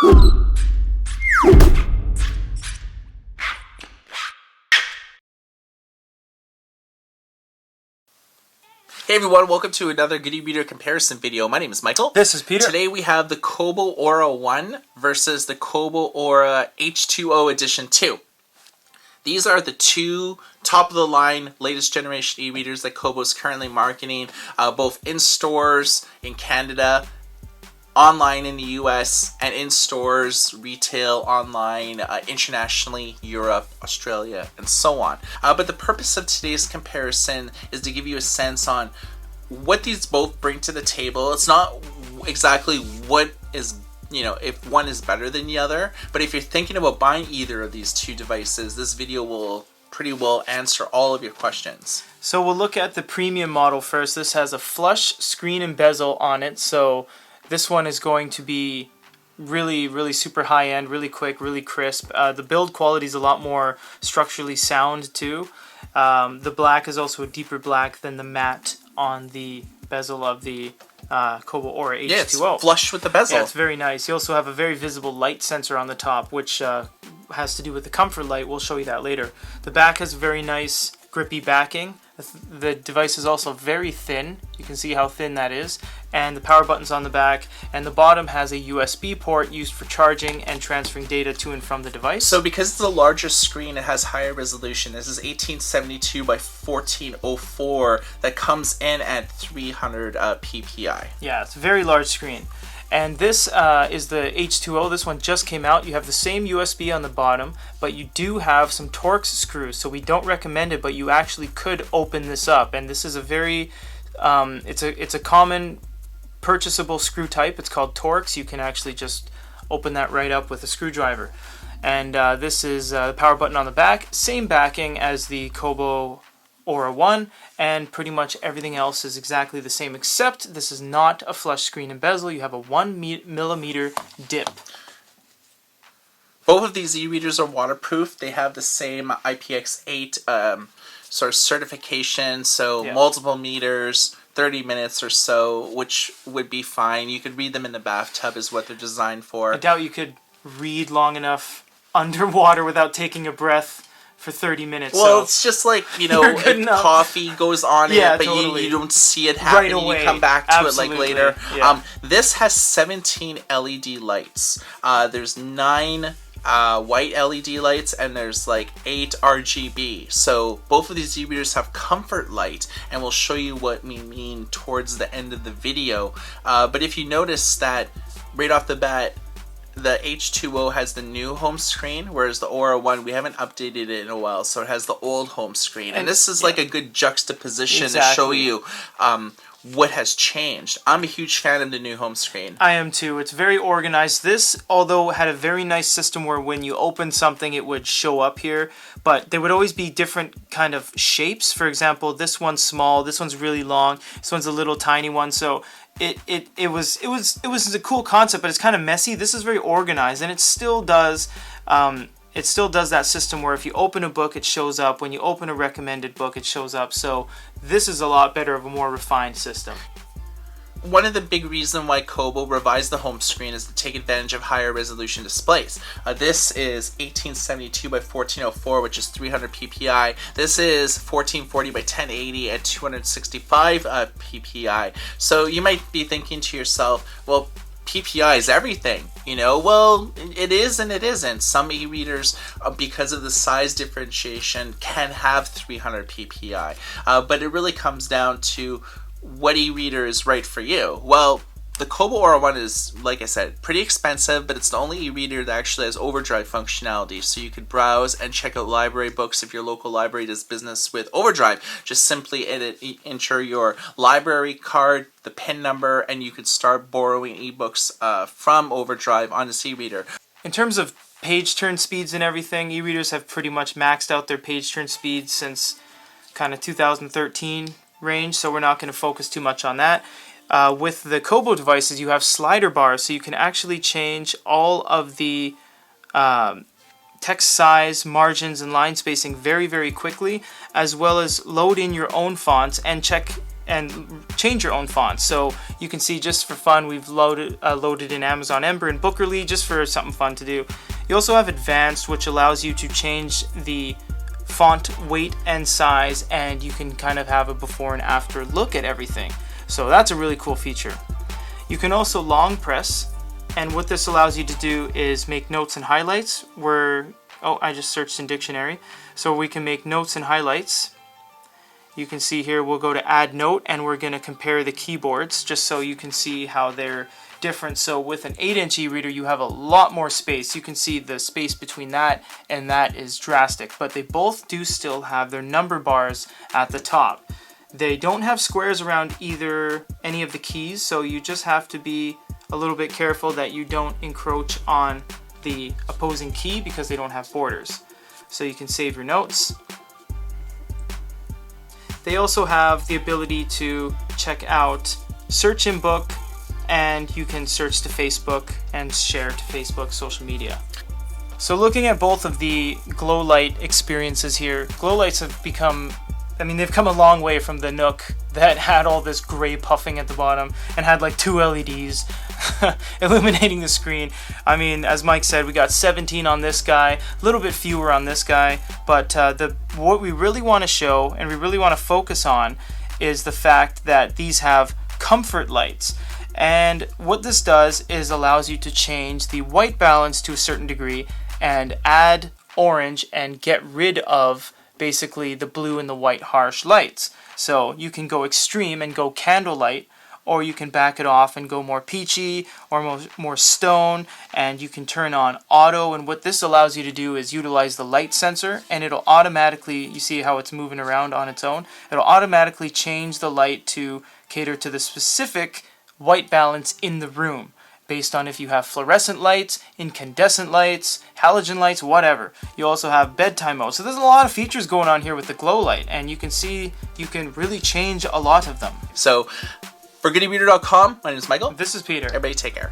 Hey everyone, welcome to another Good e-reader comparison video. My name is Michael. This is Peter. Today we have the Kobo Aura 1 versus the Kobo Aura H2O Edition 2. These are the two top-of-the-line, latest generation e-readers that Kobo is currently marketing, both in stores in Canada, online in the US, and in stores, retail, online, internationally, Europe, Australia, and so on. But the purpose of today's comparison is to give you a sense on what these both bring to the table. It's not exactly what is, if one is better than the other, but if you're thinking about buying either of these two devices, this video will pretty well answer all of your questions. So we'll look at the premium model first. This has a flush screen and bezel on it, so this one is going to be really super high-end, really quick, really crisp. The build quality is a lot more structurally sound too. The black is also a deeper black than the matte on the bezel of the Kobo Aura H2O. Yeah, it's flush with the bezel. Yeah, it's very nice. You also have a very visible light sensor on the top, which has to do with the comfort light. We'll show you that later. The back has very nice grippy backing. The device is also very thin. You can see how thin that is. And the power button's on the back. And the bottom has a USB port used for charging and transferring data to and from the device. So because it's a larger screen, it has higher resolution. This is 1872 by 1404 that comes in at 300 ppi. Yeah, it's a very large screen. And this is the H2O. This one just came out. You have the same USB on the bottom, but you do have some Torx screws. So we don't recommend it, but you actually could open this up. And this is a very, it's a common purchasable screw type. It's called Torx. You can actually just open that right up with a screwdriver. And this is the power button on the back. Same backing as the Kobo Aura 1, and pretty much everything else is exactly the same, except this is not a flush screen and bezel. You have a 1mm dip. Both of these e-readers are waterproof. They have the same IPX8 sort of certification, so yeah. Multiple meters, 30 minutes or so, which would be fine. You could read them in the bathtub is what they're designed for. I doubt you could read long enough underwater without taking a breath for 30 minutes. Well, so it's just like, if coffee goes on yeah, it, but totally. you don't see it happen, right away. You come back to Absolutely. it like later. Yeah. This has 17 LED lights. There's 9 white LED lights, and there's like 8 RGB. So both of these e-readers have comfort light, and we'll show you what we mean towards the end of the video. But if you notice that right off the bat, the H2O has the new home screen, whereas the Aura 1, we haven't updated it in a while, so it has the old home screen. And this is like a good juxtaposition to show you what has changed. I'm a huge fan of the new home screen. I am too. It's very organized. This, although had a very nice system where when you open something it would show up here, but there would always be different kind of shapes. For example, this one's small, this one's really long, this one's a little tiny one, so it was a cool concept, but it's kind of messy. This is very organized, and it still does that system where if you open a book, it shows up. When you open a recommended book, it shows up. So this is a lot better of a more refined system. One of the big reasons why Kobo revised the home screen is to take advantage of higher resolution displays. This is 1872 by 1404, which is 300 ppi. This is 1440 by 1080 at 265 ppi. So you might be thinking to yourself, well, PPI is everything, Well, it is and it isn't. Some e-readers, because of the size differentiation, can have 300 PPI, but it really comes down to what e-reader is right for you. Well, the Kobo Aura 1 is, like I said, pretty expensive, but it's the only e-reader that actually has overdrive functionality, so you could browse and check out library books if your local library does business with overdrive. Just simply enter your library card, the PIN number, and you could start borrowing ebooks from overdrive on this e-reader. In terms of page turn speeds and everything, e-readers have pretty much maxed out their page turn speeds since kind of 2013 range, so we're not going to focus too much on that. With the Kobo devices, you have slider bars, so you can actually change all of the text size, margins, and line spacing very quickly, as well as load in your own fonts and check and change your own fonts. So you can see, just for fun, we've loaded in Amazon Ember and Bookerly just for something fun to do. You also have Advanced, which allows you to change the font weight and size, and you can kind of have a before and after look at everything. So that's a really cool feature. You can also long press, and what this allows you to do is make notes and highlights. I just searched in dictionary. So we can make notes and highlights. You can see here we'll go to add note, and we're going to compare the keyboards just so you can see how they're different. So with an 8-inch e-reader you have a lot more space. You can see the space between that and that is drastic, but they both do still have their number bars at the top. They don't have squares around any of the keys, so you just have to be a little bit careful that you don't encroach on the opposing key because they don't have borders. So you can save your notes. They also have the ability to check out search in book, and you can search to Facebook and share to Facebook social media. So looking at both of the Glowlight experiences here, Glowlights have they've come a long way from the Nook that had all this gray puffing at the bottom and had like 2 LEDs illuminating the screen. I mean, as Mike said, we got 17 on this guy, a little bit fewer on this guy, but what we really want to show and we really want to focus on is the fact that these have comfort lights. And what this does is allows you to change the white balance to a certain degree and add orange and get rid of basically the blue and the white harsh lights. So you can go extreme and go candlelight, or you can back it off and go more peachy or more stone, and you can turn on auto. And what this allows you to do is utilize the light sensor, and it'll automatically, you see how it's moving around on its own, it'll automatically change the light to cater to the specific white balance in the room, based on if you have fluorescent lights, incandescent lights, halogen lights, whatever. You also have bedtime mode. So there's a lot of features going on here with the Glowlight, and you can see you can really change a lot of them. So for GoodEreader.com, my name is Michael. This is Peter. Everybody take care.